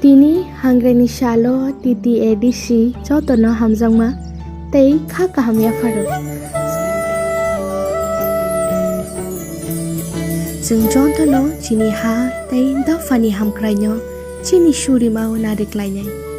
Tini hangreni shalo titi edisi jotono hamjangma tei kha kaham yafaru. Jeng jotono chini ha tei dafani hamkrainyo chini shuri mau nadeklainai.